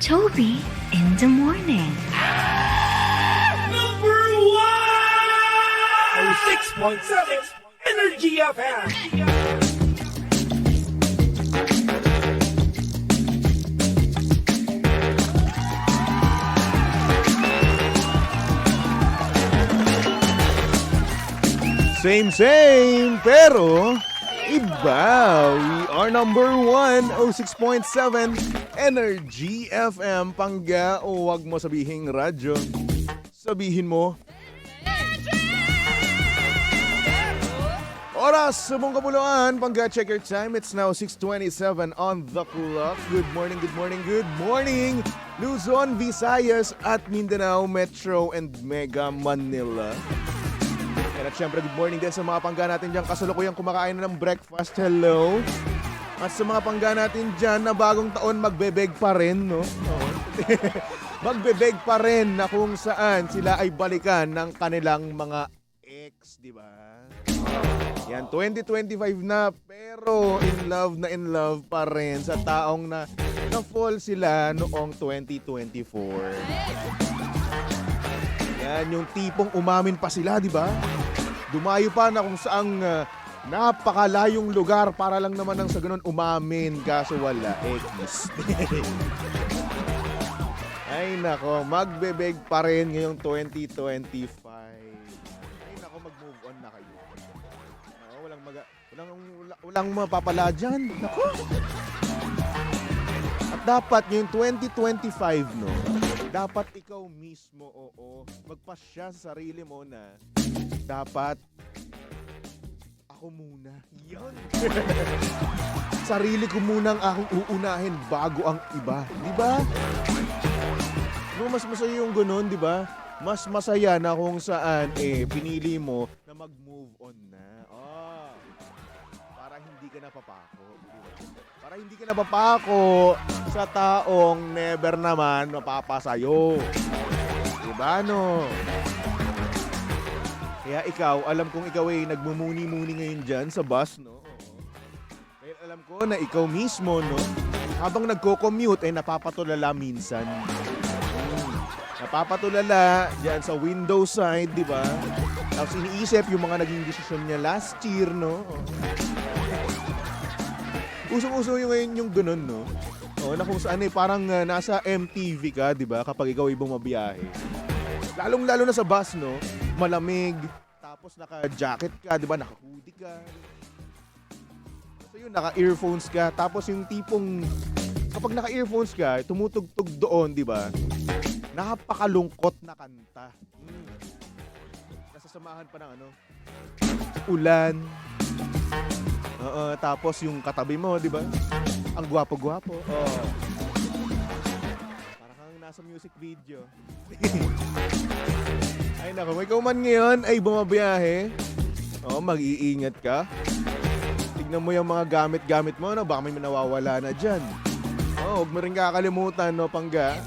Toby in the morning. Number one! 6.7 Energy FM. Same, pero iba. We are number 1, 6.7 Energy FM. Pangga, o wag mo sabihin radyo. Sabihin mo, oras sa mong kapuluan. Pangga, check your time. It's now 6:27 on the clock. Good morning, good morning, good morning. Luzon, Visayas at Mindanao, Metro and Mega Manila. At syempre, good morning din sa mga pangga natin dyan kasalukuyang kumakain na ng breakfast. Hello. At sa mga pangga natin dyan na bagong taon magbebeg pa rin, no? Magbebeg pa rin na kung saan sila ay balikan ng kanilang mga ex, di ba? Yan, 2025 na pero in love pa rin sa taong na-fall sila noong 2024. Yan, yung tipong umamin pa sila, di ba? Dumayo pa na kung saang napakalayong lugar para lang naman nang sa ganun umamin kaso wala. Ekis. Ay nako, magbebeg pa rin ngayong 2025. Ay nako, mag-move on na kayo. Walang mapapala dyan. Nako. At dapat ngayong 2025, no? Dapat ikaw mismo, magpasya sa sarili mo na dapat ako muna. Yan. Sarili ko muna ang akong uunahin bago ang iba. Di ba? No, mas masaya yung ganun, di ba? Mas masaya na kung saan pinili mo na mag-move on na. Para hindi ka napapako. Para hindi ka napapako sa taong never naman mapapasayo. Diba, no? Kaya ikaw, alam kong ikaw ay nagmumuni-muni ngayon dyan sa bus, no? Kaya alam ko na ikaw mismo, no? Habang nagko-commute, ay napapatulala minsan. Napapatulala dyan sa window side, di ba? Tapos iniisip yung mga naging desisyon niya last year, no? Usong-uso yung ngayon yung ganun, no? Na kung saan parang nasa MTV ka, di ba? Kapag ikaw ay bumabiyahe. Lalong-lalo na sa bus, no? Malamig. Tapos naka-jacket ka, di ba? Naka-hoodie ka. So yun, naka-earphones ka. Tapos yung tipong, kapag naka-earphones ka, tumutugtog doon, di ba? Napakalungkot na kanta. Nasasamahan pa ng ulan. Tapos yung katabi mo, di ba? Ang gwapo-gwapo. Parang kang nasa music video. Ay nako, ikaw man ngayon ay bumabiyahe. Mag-iingat ka. Tignan mo yung mga gamit-gamit mo, no? Baka may nawawala na dyan. Huwag mo rin kakalimutan, no, pangga.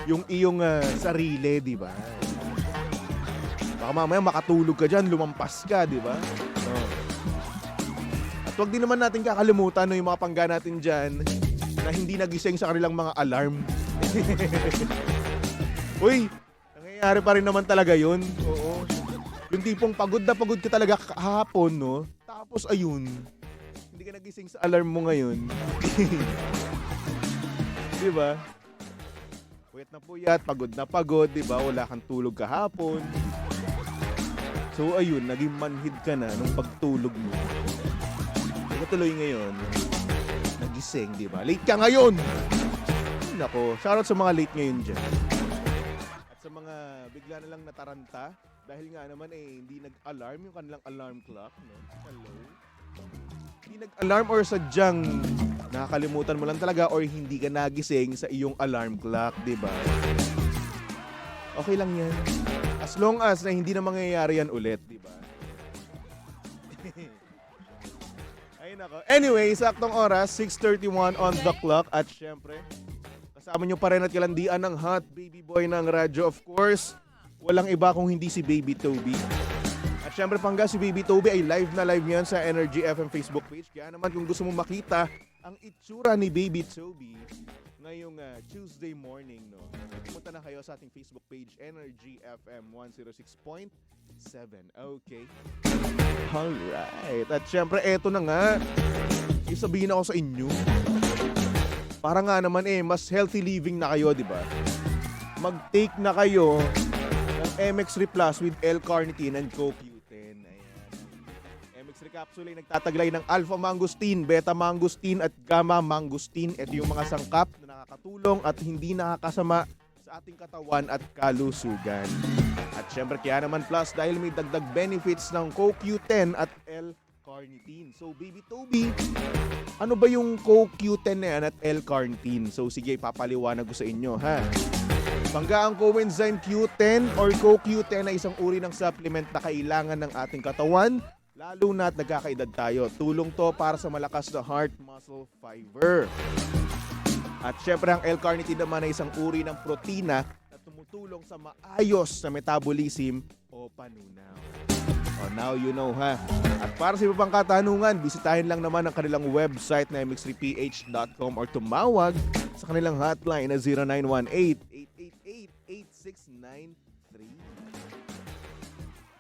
Yung iyong sarili, di ba? Baka mamaya makatulog ka dyan, lumampas ka, di ba? At wag din naman natin kakalimutan, no, yung mga pangga natin dyan na hindi nagising sa kanilang mga alarm. Uy, nangyayari pa rin naman talaga yun. Oo. Yung tipong pagod na pagod ka talaga kahapon, no? Tapos ayun, hindi ka nagising sa alarm mo ngayon. Di ba? Puyat na puyat, pagod na pagod, di ba? Wala kang tulog kahapon. So ayun, naging manhid ka na nung pagtulog mo. Tuloy ngayon, nagising, di ba? Late ka ngayon! Nako, shoutout sa mga late ngayon dyan. At sa mga bigla na lang nataranta, dahil nga naman hindi nag-alarm yung kanilang alarm clock, no? Hello? Hindi nag-alarm or sadyang nakakalimutan mo lang talaga or hindi ka nagising sa iyong alarm clock, di ba? Okay lang yan. As long as na hindi na mangyayari yan ulit, di ba? Anyway, saktong oras, 6:31 on the clock. At syempre, kasama nyo pa rin at kalandian ng hot baby boy ng radyo. Of course, walang iba kung hindi si Baby Toby. At syempre, pangga, si Baby Toby ay live na live ngayon sa Energy FM Facebook page. Kaya naman kung gusto mo makita ang itsura ni Baby Toby ngayong Tuesday morning, no? Pumunta na kayo sa ating Facebook page, Energy FM 106.7. Okay. Alright. At syempre, eto na nga. Isabihin ako sa inyo. Para nga naman mas healthy living na kayo, di ba? Mag-take na kayo ng MX3 Plus with L-carnitine and CoQ10. Ayan. MX3 capsule ay nagtataglay ng alpha mangosteen, beta mangosteen at gamma mangosteen. Ito yung mga sangkap na nakakatulong at hindi nakakasama sa ating katawan at kalusugan. At syempre kaya naman plus dahil may dagdag benefits ng CoQ10 at L-carnitine. So baby Toby, ano ba yung CoQ10 na yan at L-carnitine? So sige, papaliwanag ko sa inyo ha. Bangga ang coenzyme Q10 or CoQ10 ay isang uri ng supplement na kailangan ng ating katawan, lalo na at nagkakaedad tayo. Tulong to para sa malakas na heart muscle fiber. At syempre ang L-carnitine naman ay isang uri ng protina na tumutulong sa maayos na metabolism o panunaw. Oh, now you know ha. At para sa iba pang katanungan, bisitahin lang naman ang kanilang website na mx3ph.com or tumawag sa kanilang hotline na 0918-888-8693.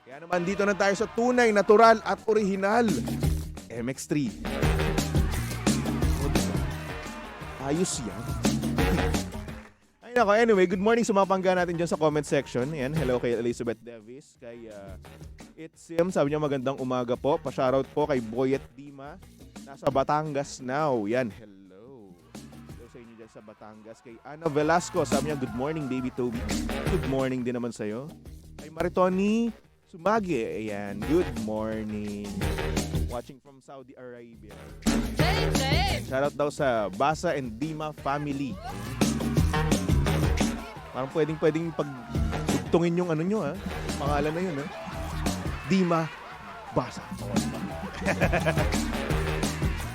Kaya naman dito na tayo sa tunay, natural at original MX3. Ayos yan. Ay nako, anyway, good morning sa mga pangga natin dyan sa comment section. Ayan, hello kay Elizabeth Davis, kay Itsim, sabi niya magandang umaga po. Pa-shoutout po kay Boyet Dima, nasa Batangas now. Yan, hello. Hello sa inyo dyan sa Batangas. Kay Ana Velasco, sabi niya good morning baby Toby. Good morning din naman sa'yo. Kay Maritoni Sumagi, ayan, good morning. Watching from Saudi Arabia. Shoutout daw sa Basa and Dima family. Parang pwedeng pagtungin yung ano nyo ha. Pangalan na yun ha. Dima Basa.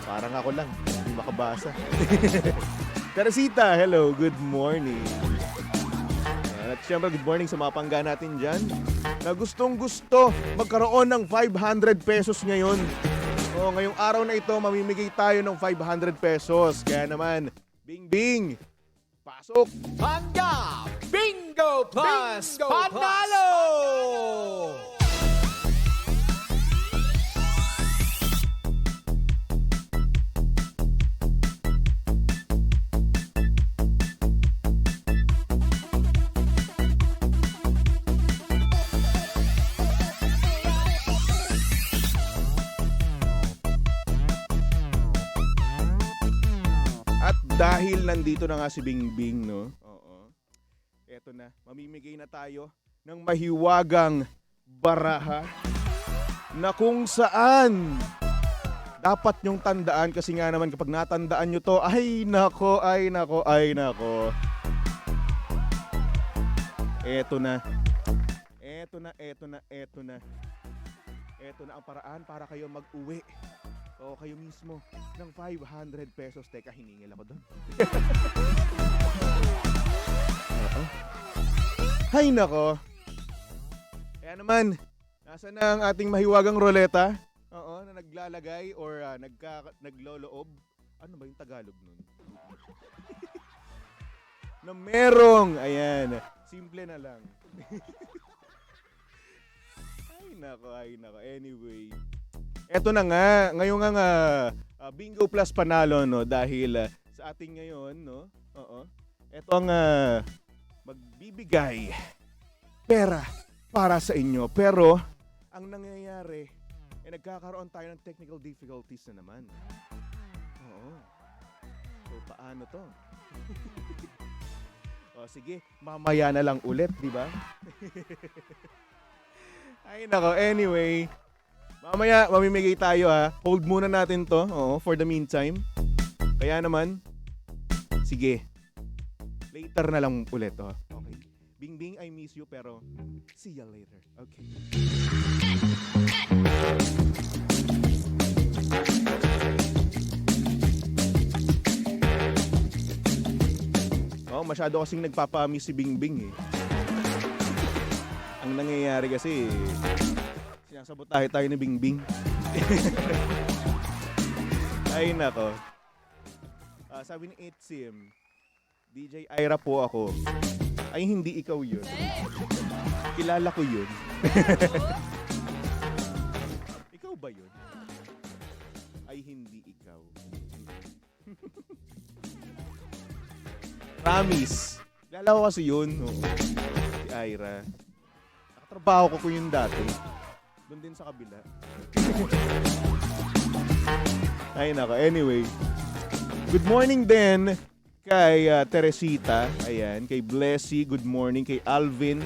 Parang ako lang, hindi makabasa. Teresita, hello, good morning. At syempre, good morning sa mga pangga natin dyan na gustong-gusto magkaroon ng 500 pesos ngayon. O, ngayong araw na ito, mamimigay tayo ng 500 pesos. Kaya naman, Bing Bing, pasok! Pangga Bingo Plus Panalo! Dahil nandito na nga si Bingbing, no? Oo. Eto na, mamimigay na tayo ng mahiwagang baraha na kung saan dapat nyong tandaan kasi nga naman kapag natandaan nyo to, ay nako, ay nako, ay nako. Eto na. Eto na, eto na, eto na. Eto na ang paraan para kayo mag-uwi. O kayo mismo ng 500 pesos. Teka, hiningil ako doon. Hay nako. Kaya naman, nasa na ang ating mahiwagang roleta? Oo, na naglalagay or nagloloob. Ano ba yung Tagalog nun? Na merong, ayan, simple na lang. Ay nako. Anyway, eto na nga, ngayon nga Bingo Plus Panalo, no, dahil sa ating ngayon, no. Oo. Ito ang magbibigay pera para sa inyo. Pero ang nangyayari nagkakaroon tayo ng technical difficulties na naman. Oo. So paano to? O sige, mamaya na lang ulit, di ba? Ay nako, anyway, mamaya, mamimigay tayo ha. Hold muna natin to, for the meantime. Kaya naman, sige, later na lang ulit, Okay. Bingbing, I miss you, pero see ya later. Okay. Masyado kasing nagpapamiss si Bingbing eh. Ang nangyayari kasi, sinasabotahe tayo ni Bingbing. Ay nako. Sabi ni Itsim, DJ Ira po ako. Ay, hindi ikaw yun. Kilala ko yun. Ikaw ba yun? Ay, hindi ikaw. Promise. Kilala ko kasi yun. Oo. Si Ira. Nakatrabaho ko yun dati. Doon din sa kabila. Ay, nako. Anyway. Good morning din kay Teresita. Ayan. Kay Blessy. Good morning. Kay Alvin.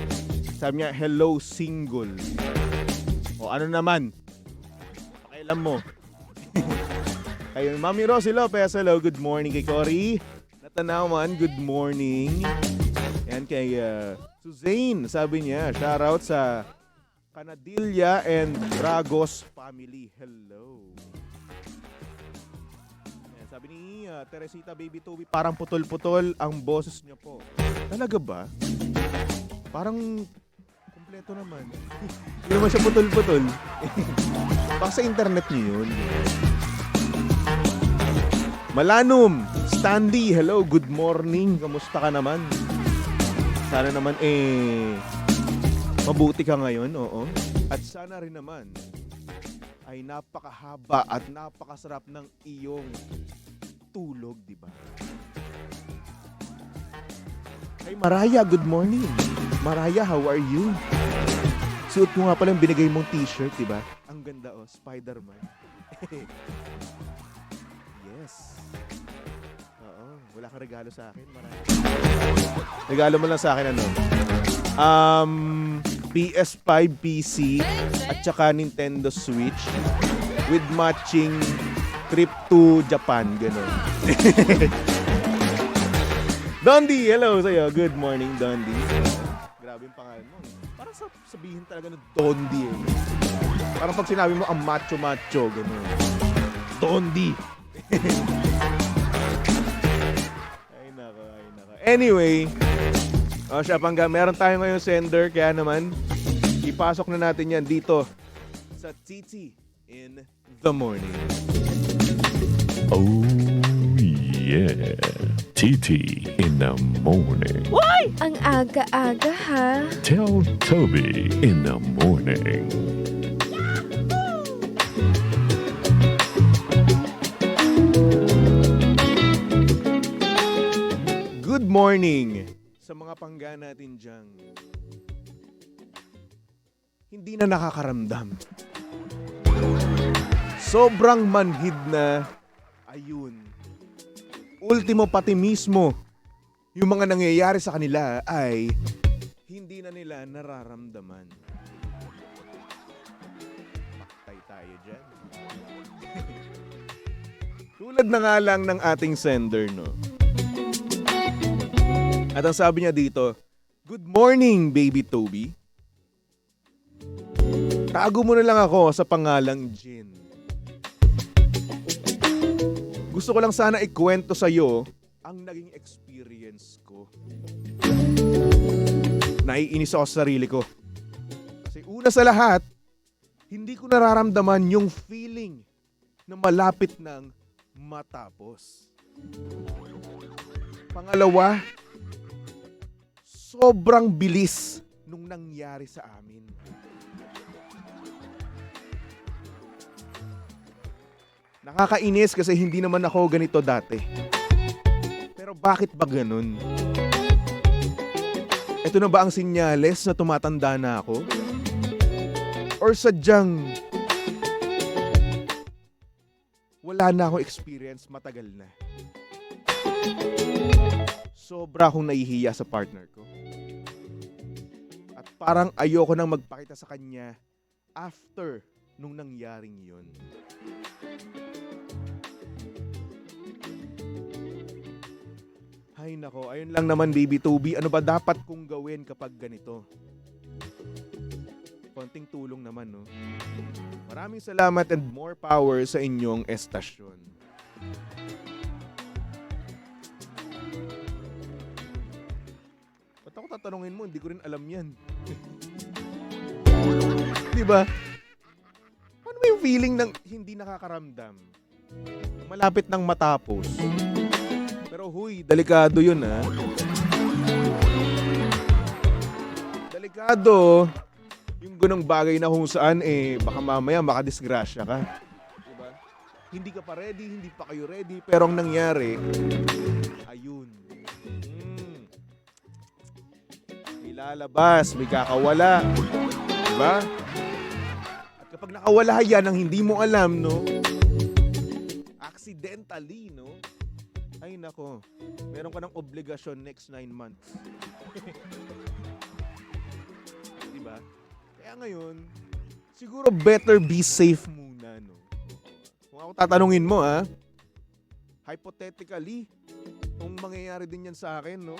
Sabi niya, hello, single. O ano naman? Pakailan mo. Kay Mami Rosie Lopez. Hello, good morning. Kay Cory Natanawan. Good morning. Ayan. Kay Suzanne. Sabi niya, shoutout sa Canadilla and Dragos family. Hello. Sabi ni Teresita Baby Toby, parang putol-putol ang boses niya po. Talaga ba? Parang kumpleto naman. Hindi naman siya putol-putol. Baka sa internet niyo yun. Malanum, Stanley, hello, good morning. Kamusta ka naman? Sana naman mabuti ka ngayon, oo. At sana rin naman ay napakahaba at napakasarap ng iyong tulog, di ba? Hey Maraya, good morning. Maraya, how are you? Suot mo nga pala yung binigay mong t-shirt, di ba? Ang ganda, oh, Spider-Man. Yes. Oo, wala kang regalo sa akin, Maraya. Regalo mo lang sa akin, ano? PS5, PC, at saka Nintendo Switch with matching trip to Japan, gano'n. Dondi, hello sa'yo. Good morning, Dondi. Grabe yung pangalan mo. Parang sabihin talaga ng Dondi eh. Parang pag sinabi mo ang macho-macho, gano'n. Dondi. Ay nako, ay nako. Anyway, siya pangga, meron tayo ngayon sender, kaya naman, ipasok na natin yan dito sa TT in the morning. Oh yeah, TT in the morning. Why? Ang aga-aga ha. Tell Toby in the morning. Good morning sa mga pangga natin dyan. Hindi na nakakaramdam. Sobrang manhid na, ayun. Ultimo pati mismo, yung mga nangyayari sa kanila ay hindi na nila nararamdaman. Paktay tayo dyan. Tulad na nga lang ng ating sender, no? At ang sabi niya dito, good morning, Baby Toby. Tago mo na lang ako sa pangalang Jin. Gusto ko lang sana ikwento sa'yo ang naging experience ko. Naiinis ako sa sarili ko. Kasi una sa lahat, hindi ko nararamdaman yung feeling na malapit ng matapos. Pangalawa, sobrang bilis nung nangyari sa amin. Nakakainis kasi hindi naman ako ganito dati. Pero bakit ba ganun? Ito na ba ang sinyales na tumatanda na ako? Or sadyang wala na akong experience, matagal na? Sobra akong nahihiya sa partner ko. At parang ayoko nang magpakita sa kanya after nung nangyaring yun. Ay nako, ayun lang naman Baby Toby. Ano ba dapat kong gawin kapag ganito? Konting tulong naman, no? Maraming salamat and more power sa inyong estasyon. Ba't ako tatanungin mo? Hindi ko rin alam yan. Di ba? Ano ba yung feeling ng hindi nakakaramdam? Malapit nang matapos. Pero huy, delikado yun Delikado. Yung ganong bagay na kung saan baka mamaya makadisgrasya ka. Diba? Hindi ka pa ready, hindi pa kayo ready, pero ang nangyari, ayun. May lalabas, may kakawala. Diba? At kapag nakawala yan ang hindi mo alam, no? Accidentally, no? Ay nako, meron ka ng obligasyon next 9 months. Diba? Kaya ngayon, siguro better be safe muna, no? Kung ako tatanungin mo, hypothetically, kung mangyayari din yan sa akin, no?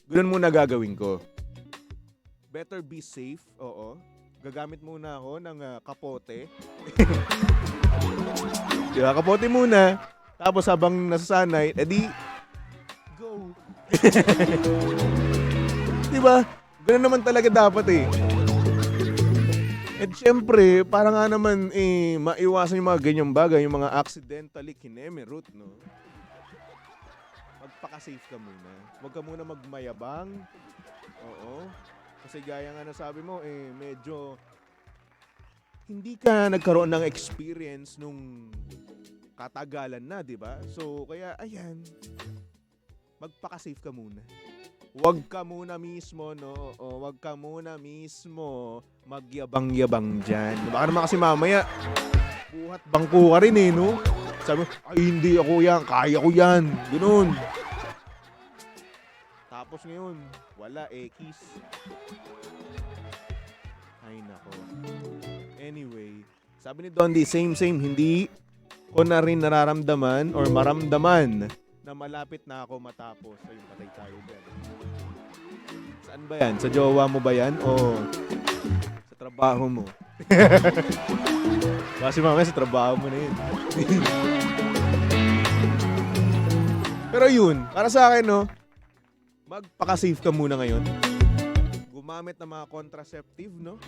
Ganun muna gagawin ko. Better be safe, oo. Gagamit muna ako ng kapote. Diba, kapote muna. Tapos habang nasasanay, edi, go. Diba? Ganun naman talaga dapat At syempre, para nga naman maiwasan yung mga ganyang bagay, yung mga accidentally kinemerut, no? Magpaka-safe ka muna. Huwag ka muna magmayabang. Oo. Kasi gaya nga na sabi mo, medyo hindi ka nagkaroon ng experience nung katagalan na, di ba? So, kaya, ayan, magpaka-safe ka muna. Huwag ka muna mismo, no? O, huwag ka muna mismo magyabang-yabang dyan. Baka naman kasi mamaya, buhat bangko ka rin no? Sabi mo, ay hindi ako yan, kaya ko yan. Ganun. Tapos ngayon, wala, kiss. Ay, nako. Anyway, sabi ni Dondi, same, hindi ko na rin nararamdaman or maramdaman na malapit na ako matapos. Ayun, patay tayo dyan. Saan ba yan? Sa jowa mo ba yan? O sa trabaho mo? Kasi mamaya sa trabaho mo na yun. Pero yun, para sa akin, no, magpaka-safe ka muna ngayon. Gumamit ng mga contraceptive, no?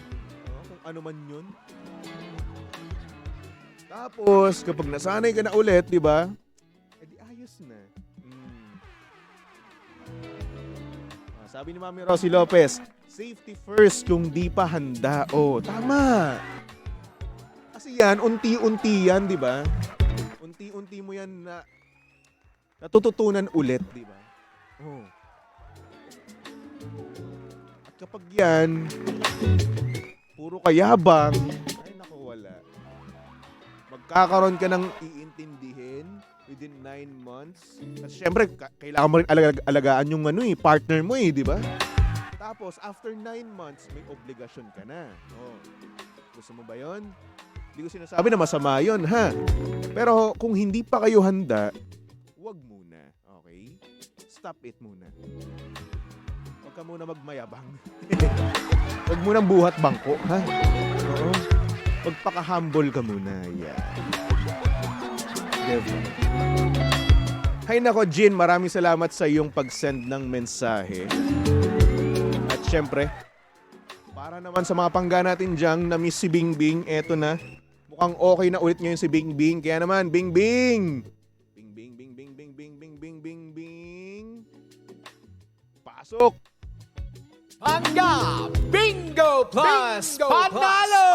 Kung ano man yun. Tapos, kapag nasanay ka na ulit, di ba? Edi ayos na. Sabi ni Mami Rosie Lopez, safety first kung di pa handa. Oh, tama. Kasi yan, unti-unti yan, di ba? Unti-unti mo yan na natututunan ulit, di ba? Oh. At kapag yan, puro kayabang, ay naku, wala. Magkakaroon ka ng iintindihin within 9 months. At syempre, kailangan mo rin alagaan yung partner mo di ba? Tapos, after 9 months, may obligasyon ka na. Oh. Gusto mo ba yun? Hindi ko sinasabi na masama yun, ha? Pero kung hindi pa kayo handa, wag muna. Okay? Stop it muna. Huwag ka muna magmayabang. Huwag munang buhat bangko, ha? Oo. Magpaka-humble ka muna. Yeah. Diba? Hay nako, Jin, maraming salamat sa iyong pag-send ng mensahe. At syempre, para naman sa mga pangga natin dyan na miss si Bingbing, eto na. Mukhang okay na ulit ngayon si Bingbing. Kaya naman, Bingbing! Bingbing, Bingbing, Bingbing, Bingbing, Bingbing. Pasok! Pangga Bingo Plus Panalo!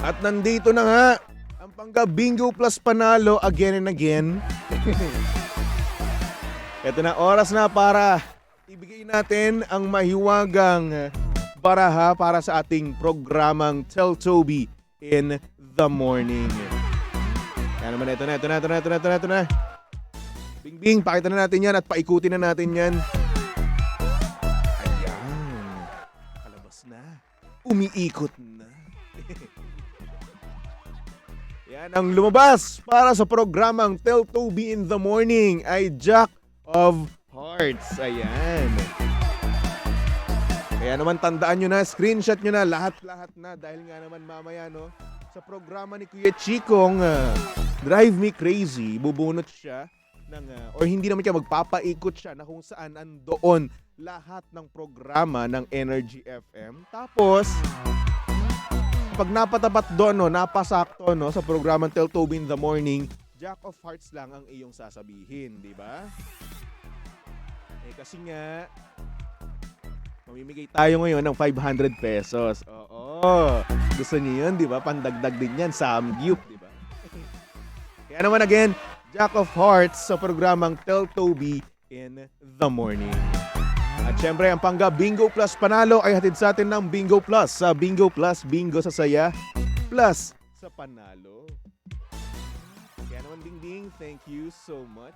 At nandito na nga ang Pangga Bingo Plus Panalo again and again. Ito na, oras na para ibigay natin ang mahiwagang baraha para sa ating programang Tell Toby in the Morning. Kaya naman, ito na. Bingbing, pakita na natin yan at paikutin na natin yan. Ayan. Kalabas na. Umiikot na. Yan ang lumabas para sa programang Tell Toby in the Morning ay Jack of Hearts. Ayan. Kaya naman tandaan nyo na, screenshot nyo na, lahat-lahat na. Dahil nga naman mamaya, no, sa programa ni Kuya Chikong Drive Me Crazy, bubunot siya ng, or hindi naman siya magpapaikot siya na kung saan andoon lahat ng programa ng Energy FM. Tapos, pag napatapat doon, no, napasakto no, sa programang Tell Toby in the Morning, Jack of Hearts lang ang iyong sasabihin, di ba? Kasi nga, mamimigay tayo ngayon ng 500 pesos. Oo. Gusto niyo yun, di ba? Pandagdag din yan, Samgyup, di ba? Kaya naman again, Jack of Hearts sa programang Tell Toby in the Morning. At syempre, ang Pangga Bingo Plus Panalo ay hatid sa atin ng Bingo Plus. Sa Bingo Plus, bingo sa saya, plus sa panalo. Kaya naman, Ding Ding, thank you so much.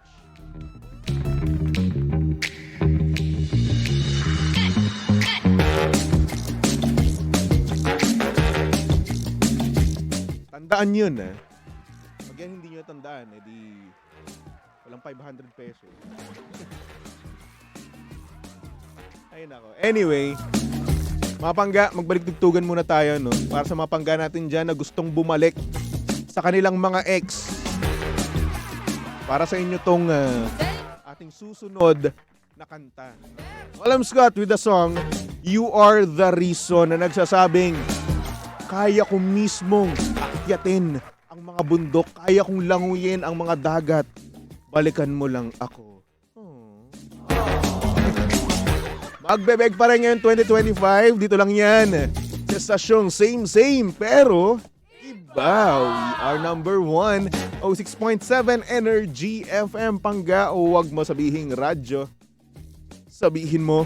Tandaan yun, eh. Pag yan hindi nyo tandaan, edi walang 500 pesos. Ay nako. Anyway, mga pangga, magbalik-tugtugan muna tayo, no? Para sa mga pangga natin dyan na gustong bumalik sa kanilang mga ex. Para sa inyo tong ating susunod na kanta. Alam Scott with the song, You Are the Reason, na nagsasabing, kaya ko mismong akyatin ang mga bundok, kaya kong languyin ang mga dagat. Balikan mo lang ako. Magbebeg pa rin ngayon 2025. Dito lang yan. Sa stasyong same, pero iba. We are number 1. 06.7 Energy FM Pangga. O wag mo sabihing radyo. Sabihin mo